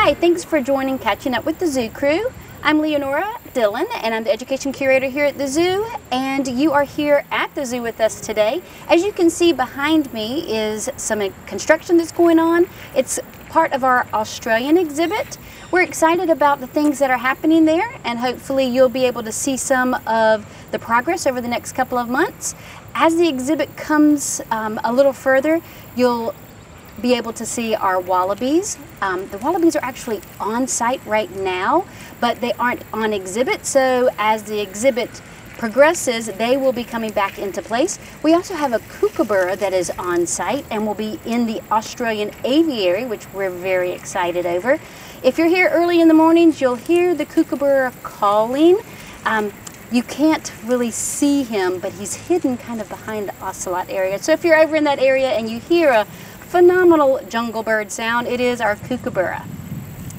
Hi, thanks for joining Catching Up with the Zoo Crew. I'm Leonora Dillon, and I'm the Education Curator here at the zoo, and you are here at the zoo with us today. As you can see behind me is some construction that's going on. It's part of our Australian exhibit. We're excited about the things that are happening there, and hopefully you'll be able to see some of the progress over the next couple of months. As the exhibit comes a little further, you'll be able to see our wallabies. The wallabies are actually on site right now, but they aren't on exhibit, so as the exhibit progresses, they will be coming back into place. We also have a kookaburra that is on site and will be in the Australian aviary, which we're very excited over. If you're here early in the mornings, you'll hear the kookaburra calling. You can't really see him, but he's hidden kind of behind the ocelot area. So if you're over in that area and you hear a phenomenal jungle bird sound, it is our kookaburra.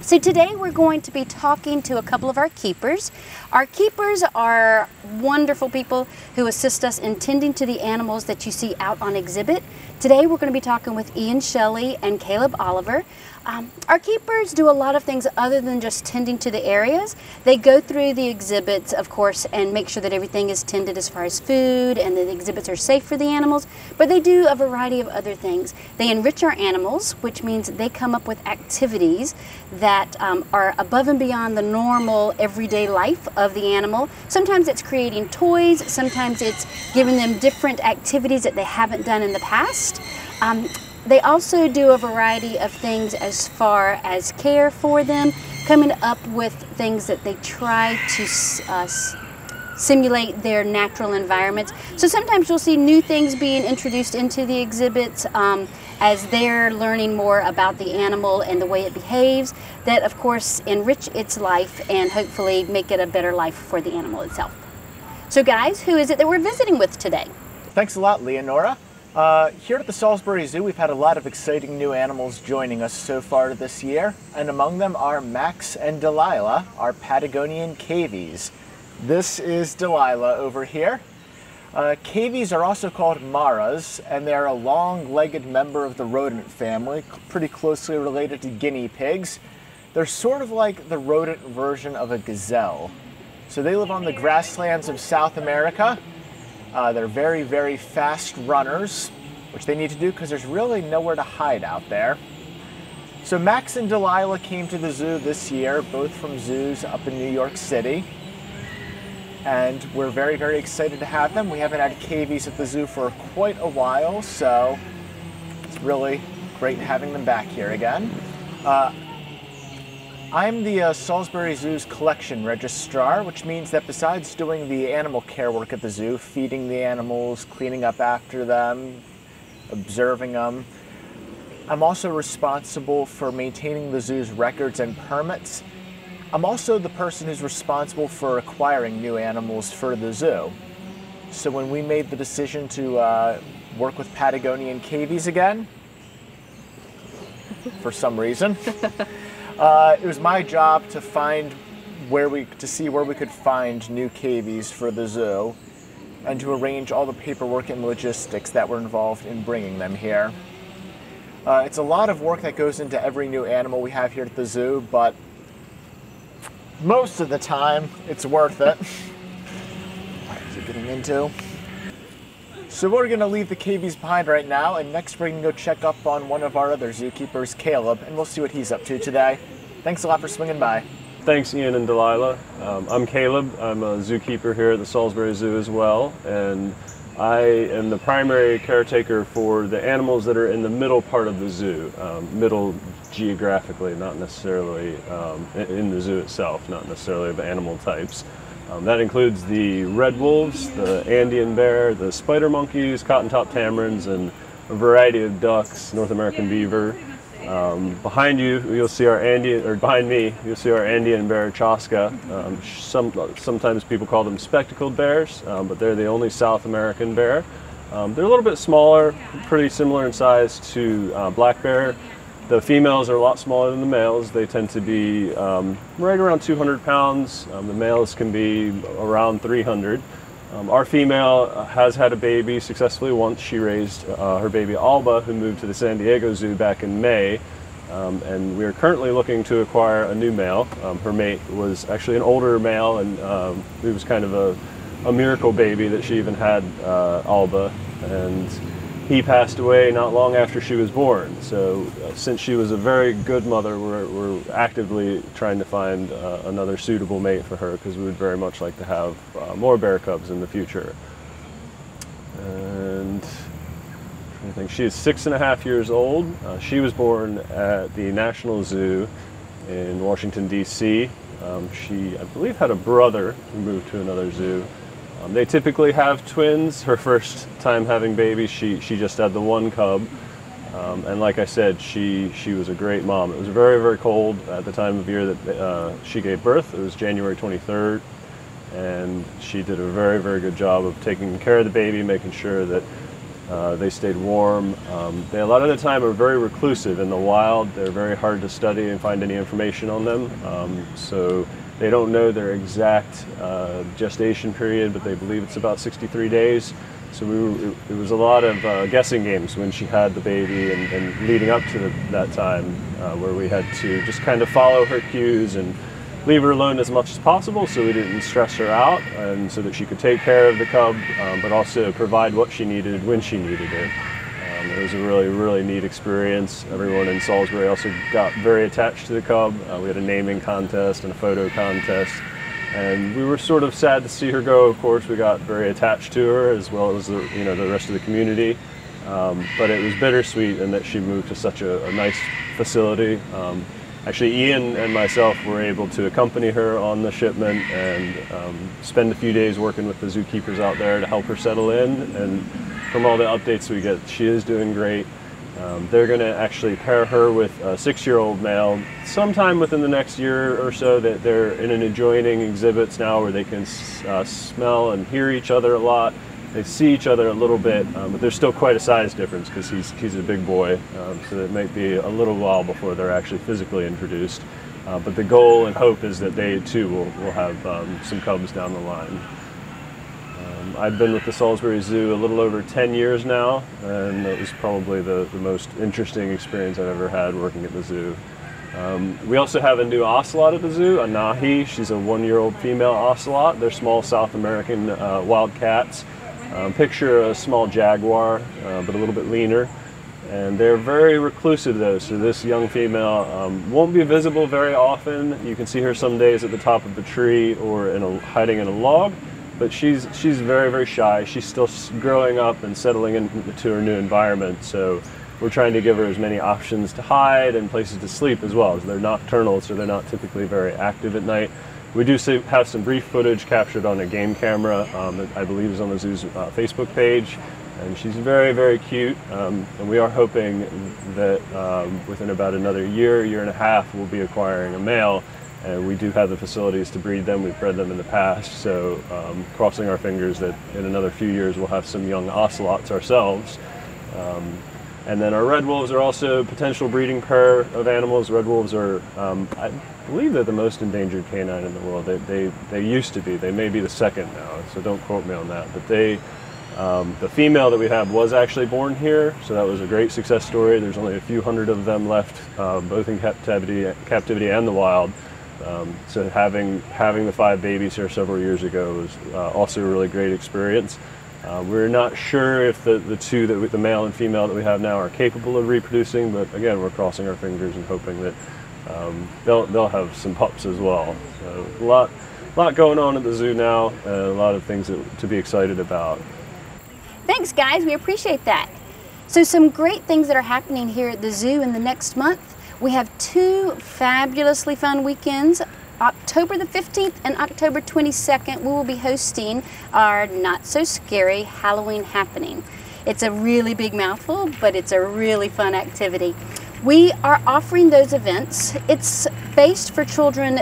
So today we're going to be talking to a couple of our keepers. Our keepers are wonderful people who assist us in tending to the animals that you see out on exhibit. Today we're going to be talking with Ian Shelley and Caleb Oliver. Our keepers do a lot of things other than just tending to the areas. They go through the exhibits, of course, and make sure that everything is tended as far as food and that the exhibits are safe for the animals, but they do a variety of other things. They enrich our animals, which means they come up with activities that are above and beyond the normal everyday life of the animal. Sometimes it's creating toys, sometimes it's giving them different activities that they haven't done in the past. They also do a variety of things as far as care for them, coming up with things that they try to simulate their natural environments. So sometimes you'll see new things being introduced into the exhibits as they're learning more about the animal and the way it behaves, that of course enrich its life and hopefully make it a better life for the animal itself. So guys, who is it that we're visiting with today? Thanks a lot, Leonora. Here at the Salisbury Zoo, we've had a lot of exciting new animals joining us so far this year, and among them are Max and Delilah, our Patagonian Cavies. This is Delilah over here. Cavies are also called maras, and they're a long-legged member of the rodent family, pretty closely related to guinea pigs. They're sort of like the rodent version of a gazelle. So they live on the grasslands of South America. They're very, very fast runners, which they need to do because there's really nowhere to hide out there. So Max and Delilah came to the zoo this year, both from zoos up in New York City. And we're very, very excited to have them. We haven't had cavies at the zoo for quite a while, so it's really great having them back here again. I'm the Salisbury Zoo's collection registrar, which means that besides doing the animal care work at the zoo, feeding the animals, cleaning up after them, observing them, I'm also responsible for maintaining the zoo's records and permits. I'm also the person who's responsible for acquiring new animals for the zoo. So when we made the decision to work with Patagonian Cavies again, for some reason, it was my job to see where we could find new cavies for the zoo and to arrange all the paperwork and logistics that were involved in bringing them here. It's a lot of work that goes into every new animal we have here at the zoo, but most of the time it's worth it. What is it getting into? So we're going to leave the cavies behind right now, and next we're going to go check up on one of our other zookeepers, Caleb, and we'll see what he's up to today. Thanks a lot for swinging by. Thanks, Ian and Delilah. I'm Caleb. I'm a zookeeper here at the Salisbury Zoo as well, and I am the primary caretaker for the animals that are in the middle part of the zoo, middle geographically, not necessarily in the zoo itself, not necessarily of animal types. That includes the red wolves, the Andean bear, the spider monkeys, cotton-top tamarins, and a variety of ducks, North American beaver. Behind you, you'll see our behind me, you'll see our Andean bear, Chaska. Sometimes people call them spectacled bears, but they're the only South American bear. They're a little bit smaller, pretty similar in size to black bear. The females are a lot smaller than the males. They tend to be right around 200 pounds. The males can be around 300. Our female has had a baby successfully once. She raised her baby Alba, who moved to the San Diego Zoo back in May. and we are currently looking to acquire a new male. Her mate was actually an older male, and it was kind of a miracle baby that she even had, Alba, and he passed away not long after she was born. So since she was a very good mother, we're actively trying to find another suitable mate for her, because we would very much like to have more bear cubs in the future. And I think she is 6.5 years old. She was born at the National Zoo in Washington, D.C. She, I believe, had a brother who moved to another zoo. They typically have twins. Her first time having babies, she just had the one cub. And like I said, she was a great mom. It was very, very cold at the time of year that she gave birth. It was January 23rd. And she did a very, very good job of taking care of the baby, making sure that they stayed warm. They a lot of the time are very reclusive in the wild. They're very hard to study and find any information on them. So they don't know their exact gestation period, but they believe it's about 63 days. So it was a lot of guessing games when she had the baby and leading up to that time, where we had to just kind of follow her cues and leave her alone as much as possible, so we didn't stress her out, and so that she could take care of the cub, but also provide what she needed when she needed it. It was a really, really neat experience. Everyone in Salisbury also got very attached to the cub. We had a naming contest and a photo contest, and we were sort of sad to see her go. Of course, we got very attached to her, as well as the rest of the community. But it was bittersweet in that she moved to such a nice facility. Actually, Ian and myself were able to accompany her on the shipment and spend a few days working with the zookeepers out there to help her settle in. And from all the updates we get, she is doing great. They're going to actually pair her with a 6-year-old male sometime within the next year or so. That they're in an adjoining exhibits now where they can smell and hear each other a lot. They see each other a little bit, but there's still quite a size difference because he's a big boy, so it might be a little while before they're actually physically introduced. But the goal and hope is that they too will have some cubs down the line. I've been with the Salisbury Zoo a little over 10 years now, and it was probably the most interesting experience I've ever had working at the zoo. We also have a new ocelot at the zoo, a Nahi. She's a 1-year-old female ocelot. They're small South American wild cats. Picture a small jaguar, but a little bit leaner. And they're very reclusive though, so this young female won't be visible very often. You can see her some days at the top of the tree or hiding in a log, but she's very, very shy. She's still growing up and settling into her new environment, so we're trying to give her as many options to hide and places to sleep as well, as they're nocturnal, so they're not typically very active at night. We do have some brief footage captured on a game camera that I believe is on the zoo's Facebook page, and she's very, very cute. And we are hoping that within about another year and a half, we'll be acquiring a male. And we do have the facilities to breed them. We've bred them in the past, so crossing our fingers that in another few years we'll have some young ocelots ourselves. And then our red wolves are also a potential breeding pair of animals. Red wolves are, I believe they're the most endangered canine in the world. They used to be. They may be the second now, so don't quote me on that. But the female that we have was actually born here, so that was a great success story. There's only a few hundred of them left, both in captivity and the wild. So having the 5 babies here several years ago was also a really great experience. We're not sure if the two, the male and female that we have now, are capable of reproducing, but again, we're crossing our fingers and hoping that they'll have some pups as well. So a lot going on at the zoo now, and a lot of things to be excited about. Thanks, guys. We appreciate that. So some great things that are happening here at the zoo in the next month. We have 2 fabulously fun weekends. October the 15th and October 22nd, we will be hosting our Not So Scary Halloween happening. It's a really big mouthful, but it's a really fun activity. We are offering those events. It's based for children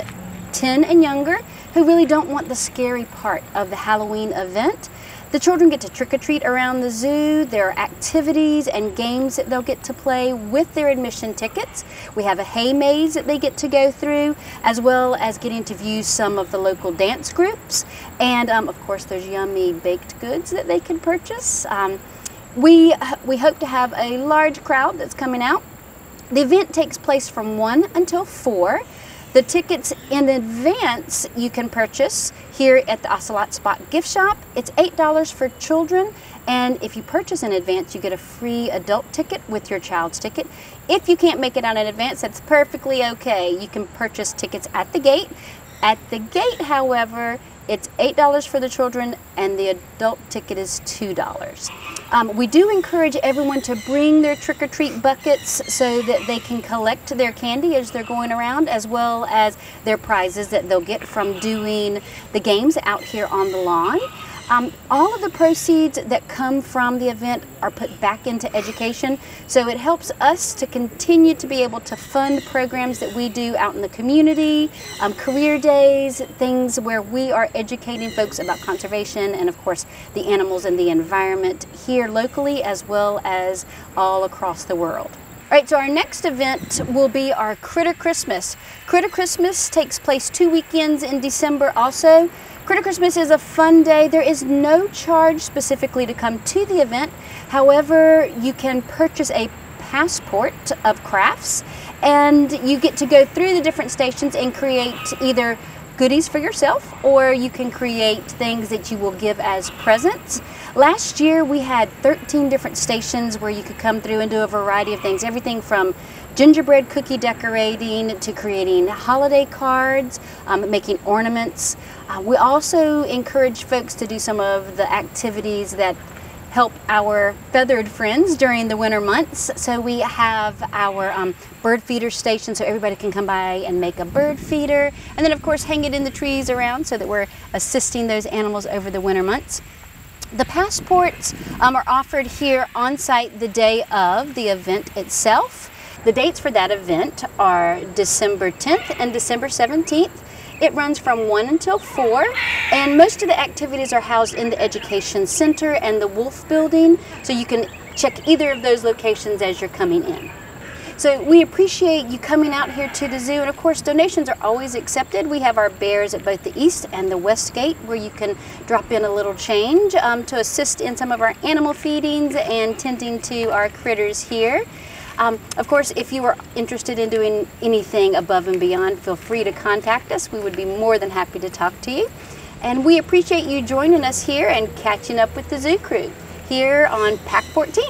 10 and younger who really don't want the scary part of the Halloween event. The children get to trick-or-treat around the zoo. There are activities and games that they'll get to play with their admission tickets. We have a hay maze that they get to go through, as well as getting to view some of the local dance groups. And of course, there's yummy baked goods that they can purchase. We hope to have a large crowd that's coming out. The event takes place from 1 until 4. The tickets in advance you can purchase here at the Ocelot Spot gift shop. It's $8 for children, and if you purchase in advance, you get a free adult ticket with your child's ticket. If you can't make it out in advance, that's perfectly okay. You can purchase tickets at the gate. At the gate, however, it's $8 for the children and the adult ticket is $2. We do encourage everyone to bring their trick-or-treat buckets so that they can collect their candy as they're going around, as well as their prizes that they'll get from doing the games out here on the lawn. All of the proceeds that come from the event are put back into education, so it helps us to continue to be able to fund programs that we do out in the community, career days, things where we are educating folks about conservation and of course the animals and the environment here locally as well as all across the world. All right, so our next event will be our Critter Christmas. Critter Christmas takes place 2 weekends in December also. Critter Christmas is a fun day. There is no charge specifically to come to the event. However, you can purchase a passport of crafts and you get to go through the different stations and create either goodies for yourself or you can create things that you will give as presents. Last year we had 13 different stations where you could come through and do a variety of things, everything from gingerbread cookie decorating to creating holiday cards, making ornaments. We also encourage folks to do some of the activities that help our feathered friends during the winter months. So we have our bird feeder station so everybody can come by and make a bird feeder. And then of course hang it in the trees around so that we're assisting those animals over the winter months. The passports are offered here on site the day of the event itself. The dates for that event are December 10th and December 17th. It runs from 1 until 4, and most of the activities are housed in the Education Center and the Wolf Building, so you can check either of those locations as you're coming in. So we appreciate you coming out here to the zoo, and of course donations are always accepted. We have our bears at both the east and the west gate where you can drop in a little change to assist in some of our animal feedings and tending to our critters here. Of course, if you are interested in doing anything above and beyond, feel free to contact us. We would be more than happy to talk to you. And we appreciate you joining us here and catching up with the Zoo Crew here on Pack 14.